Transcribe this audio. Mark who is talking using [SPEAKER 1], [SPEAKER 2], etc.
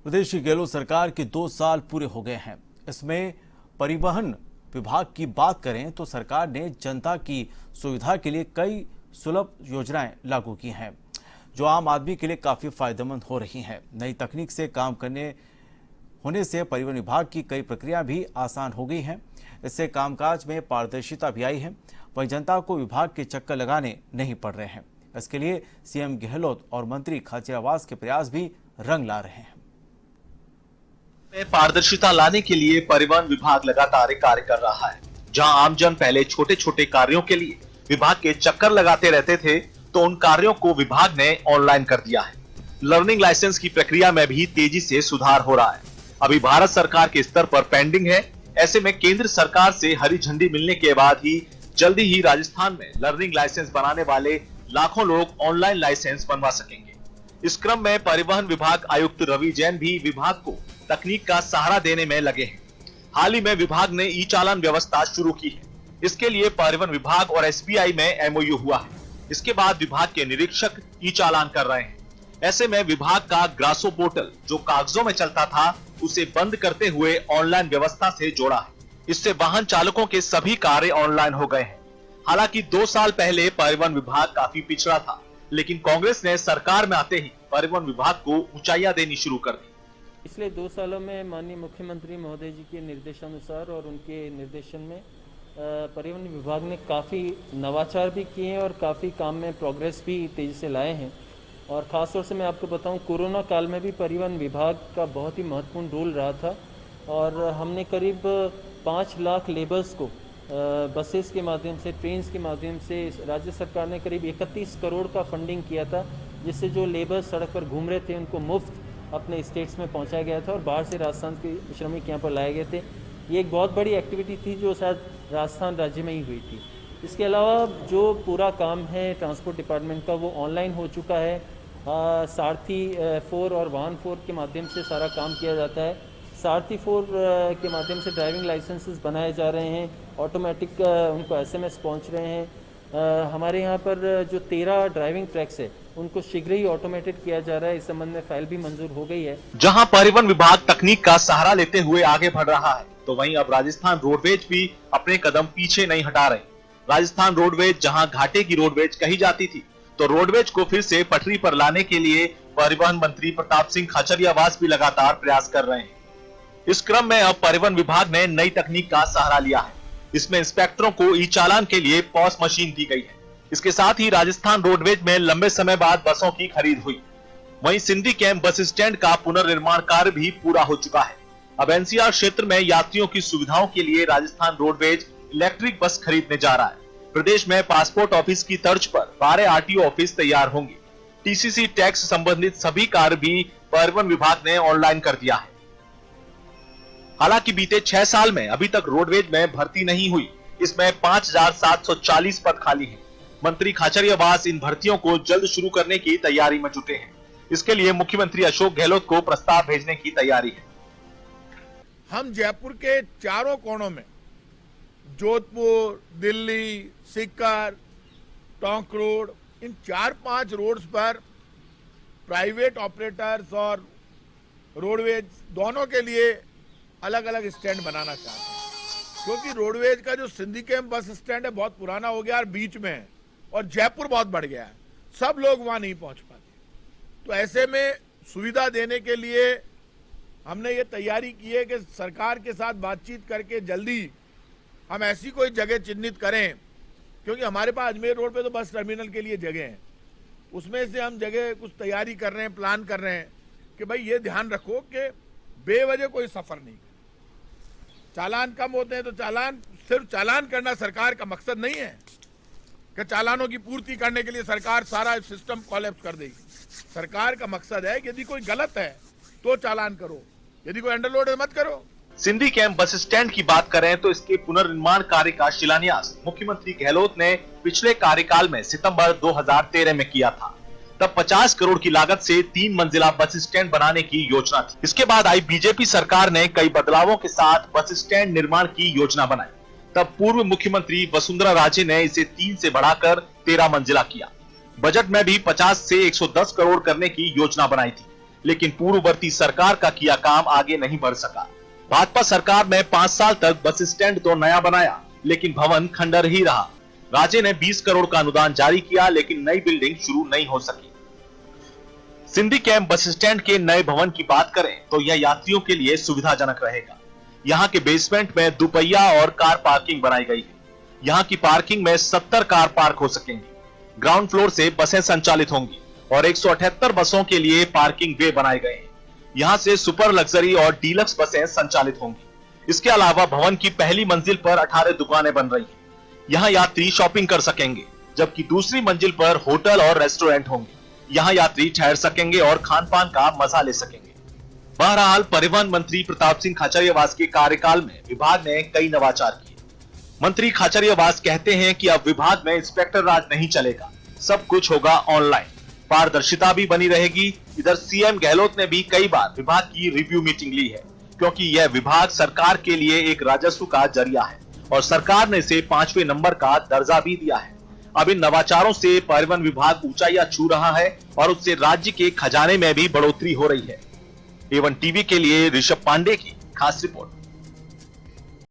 [SPEAKER 1] प्रदेश की गहलोत सरकार के 2 साल पूरे हो गए हैं। इसमें परिवहन विभाग की बात करें तो सरकार ने जनता की सुविधा के लिए कई सुलभ योजनाएं लागू की हैं, जो आम आदमी के लिए काफी फायदेमंद हो रही हैं। नई तकनीक से काम होने से परिवहन विभाग की कई प्रक्रिया भी आसान हो गई हैं। इससे कामकाज में पारदर्शिता भी आई है। वहीं जनता को विभाग के चक्कर लगाने नहीं पड़ रहे हैं। इसके लिए सीएम गहलोत और मंत्री खाचरियावास के प्रयास भी रंग ला रहे हैं।
[SPEAKER 2] में पारदर्शिता लाने के लिए परिवहन विभाग लगातार कार्य कर रहा है। जहां आमजन पहले छोटे छोटे कार्यों के लिए विभाग के चक्कर लगाते रहते थे, तो उन कार्यों को विभाग ने ऑनलाइन कर दिया है। लर्निंग लाइसेंस की प्रक्रिया में भी तेजी से सुधार हो रहा है। अभी भारत सरकार के स्तर पर पेंडिंग है। ऐसे में केंद्र सरकार से हरी झंडी मिलने के बाद ही जल्दी ही राजस्थान में लर्निंग लाइसेंस बनाने वाले लाखों लोग ऑनलाइन लाइसेंस बनवा सकेंगे। इस क्रम में परिवहन विभाग आयुक्त रवि जैन भी विभाग को तकनीक का सहारा देने में लगे हैं। हाल ही में विभाग ने ई चालान व्यवस्था शुरू की है। इसके लिए परिवहन विभाग और एसबीआई में एमओयू हुआ है। इसके बाद विभाग के निरीक्षक ई चालान कर रहे हैं। ऐसे में विभाग का ग्रासो पोर्टल, जो कागजों में चलता था, उसे बंद करते हुए ऑनलाइन व्यवस्था से जोड़ा है। इससे वाहन चालकों के सभी कार्य ऑनलाइन हो गए हैं। हालांकि 2 साल पहले परिवहन विभाग काफी पिछड़ा था, लेकिन कांग्रेस ने सरकार में आते ही परिवहन विभाग को ऊंचाइयां देनी शुरू कर दी।
[SPEAKER 3] पिछले 2 सालों में माननीय मुख्यमंत्री महोदय जी के निर्देशानुसार और उनके निर्देशन में परिवहन विभाग ने काफ़ी नवाचार भी किए हैं और काफ़ी काम में प्रोग्रेस भी तेज़ी से लाए हैं। और ख़ास तौर से मैं आपको बताऊं, कोरोना काल में भी परिवहन विभाग का बहुत ही महत्वपूर्ण रोल रहा था और हमने करीब 5 लाख लेबर्स को बसेस के माध्यम से, ट्रेन्स के माध्यम से राज्य सरकार ने करीब 31 करोड़ का फंडिंग किया था, जिससे जो लेबर्स सड़क पर घूम रहे थे उनको मुफ्त अपने स्टेट्स में पहुंचाया गया था और बाहर से राजस्थान के श्रमिक यहाँ पर लाए गए थे। ये एक बहुत बड़ी एक्टिविटी थी जो शायद राजस्थान राज्य में ही हुई थी। इसके अलावा जो पूरा काम है ट्रांसपोर्ट डिपार्टमेंट का, वो ऑनलाइन हो चुका है। सारथी 4 और वाहन 4 के माध्यम से सारा काम किया जाता है। सारथी 4 के माध्यम से ड्राइविंग लाइसेंसेस बनाए जा रहे हैं, ऑटोमेटिक उनको एसएमएस पहुंच रहे हैं। हमारे यहाँ पर जो 13 ड्राइविंग ट्रैक्स है, उनको शीघ्र ही ऑटोमेटेड किया जा रहा है। इस संबंध में फाइल भी मंजूर हो गई है।
[SPEAKER 2] जहां परिवहन विभाग तकनीक का सहारा लेते हुए आगे बढ़ रहा है, तो वहीं अब राजस्थान रोडवेज भी अपने कदम पीछे नहीं हटा रहे। राजस्थान रोडवेज, जहां घाटे की रोडवेज कही जाती थी, तो रोडवेज को फिर से पटरी पर लाने के लिए परिवहन मंत्री प्रताप सिंह खाचरियावास भी लगातार प्रयास कर रहे हैं। इस क्रम में अब परिवहन विभाग ने नई तकनीक का सहारा लिया है। इसमें इंस्पेक्टरों को ई चालान के लिए पॉस मशीन दी गई है। इसके साथ ही राजस्थान रोडवेज में लंबे समय बाद बसों की खरीद हुई। वहीं सिंधी कैंप बस स्टैंड का पुनर्निर्माण कार्य भी पूरा हो चुका है। अब एनसीआर क्षेत्र में यात्रियों की सुविधाओं के लिए राजस्थान रोडवेज इलेक्ट्रिक बस खरीदने जा रहा है। प्रदेश में पासपोर्ट ऑफिस की तर्ज पर 12 आरटीओ ऑफिस तैयार होंगे। टीसीसी टैक्स संबंधित सभी कार्य भी परिवहन विभाग ने ऑनलाइन कर दिया है। हालांकि बीते 6 साल में अभी तक रोडवेज में भर्ती नहीं हुई। इसमें 5740 पद खाली हैं। मंत्री खाचरियावास इन भर्तियों को जल्द शुरू करने की तैयारी में जुटे हैं। इसके लिए मुख्यमंत्री अशोक गहलोत को प्रस्ताव भेजने की तैयारी है।
[SPEAKER 4] हम जयपुर के चारों कोनों में, जोधपुर, दिल्ली, सीकर, टोंक रोड, इन 4-5 रोड्स पर प्राइवेट ऑपरेटर्स और रोडवेज दोनों के लिए अलग अलग स्टैंड बनाना चाहते हैं। क्योंकि रोडवेज का जो सिंधी कैंप बस स्टैंड है बहुत पुराना हो गया और बीच में है, और जयपुर बहुत बढ़ गया है, सब लोग वहां नहीं पहुंच पाते। तो ऐसे में सुविधा देने के लिए हमने ये तैयारी की है कि सरकार के साथ बातचीत करके जल्दी हम ऐसी कोई जगह चिन्हित करें, क्योंकि हमारे पास अजमेर रोड पे तो बस टर्मिनल के लिए जगह है, उसमें से हम जगह कुछ तैयारी कर रहे हैं, प्लान कर रहे हैं कि भाई ये ध्यान रखो कि बेवजह कोई सफर नहीं करे। चालान कम होते हैं तो सिर्फ चालान करना सरकार का मकसद नहीं है कि चालानों की पूर्ति करने के लिए सरकार सारा सिस्टम कोलैप्स कर देगी। सरकार का मकसद है कि यदि कोई गलत है तो चालान करो, यदि कोई अंडरलोड है मत करो।
[SPEAKER 2] सिंधी कैंप बस स्टैंड की बात करें तो इसके पुनर्निर्माण कार्य का शिलान्यास मुख्यमंत्री गहलोत ने पिछले कार्यकाल में सितंबर 2013 में किया था। तब 50 करोड़ की लागत से 3 मंजिला बस स्टैंड बनाने की योजना थी। इसके बाद आई बीजेपी सरकार ने कई बदलावों के साथ बस स्टैंड निर्माण की योजना बनाई। तब पूर्व मुख्यमंत्री वसुंधरा राजे ने इसे 3 से बढ़ाकर 13 मंजिला किया। बजट में भी 50 से 110 करोड़ करने की योजना बनाई थी, लेकिन पूर्ववर्ती सरकार का किया काम आगे नहीं बढ़ सका। भाजपा सरकार ने 5 साल तक बस स्टैंड तो नया बनाया, लेकिन भवन खंडर ही रहा। राज्य ने 20 करोड़ का अनुदान जारी किया, लेकिन नई बिल्डिंग शुरू नहीं हो सकी। सिंधी कैंप बस स्टैंड के नए भवन की बात करें तो यह यात्रियों के लिए सुविधाजनक रहेगा। यहाँ के बेसमेंट में दुपहिया और कार पार्किंग बनाई गई है। यहाँ की पार्किंग में 70 कार पार्क हो सकेंगी। ग्राउंड फ्लोर से बसें संचालित होंगी और 178 बसों के लिए पार्किंग वे बनाए गए हैं। यहाँ से सुपर लग्जरी और डीलक्स बसें संचालित होंगी। इसके अलावा भवन की पहली मंजिल पर 18 दुकानें बन रही हैं। यहाँ यात्री शॉपिंग कर सकेंगे, जबकि दूसरी मंजिल पर होटल और रेस्टोरेंट होंगे। यहाँ यात्री ठहर सकेंगे और खान पान का मजा ले सकेंगे। बहरहाल परिवहन मंत्री प्रताप सिंह खाचरियावास के कार्यकाल में विभाग ने कई नवाचार किए। मंत्री खाचरियावास कहते हैं कि अब विभाग में इंस्पेक्टर राज नहीं चलेगा, सब कुछ होगा ऑनलाइन, पारदर्शिता भी बनी रहेगी। इधर सीएम गहलोत ने भी कई बार विभाग की रिव्यू मीटिंग ली है, क्योंकि यह विभाग सरकार के लिए एक राजस्व का जरिया है और सरकार ने इसे 5वें नंबर का दर्जा भी दिया है। अब इन नवाचारों से परिवहन विभाग ऊंचाइयां छू रहा है और उससे राज्य के खजाने में भी बढ़ोतरी हो रही है। A1 टीवी के लिए ऋषभ पांडे की खास रिपोर्ट।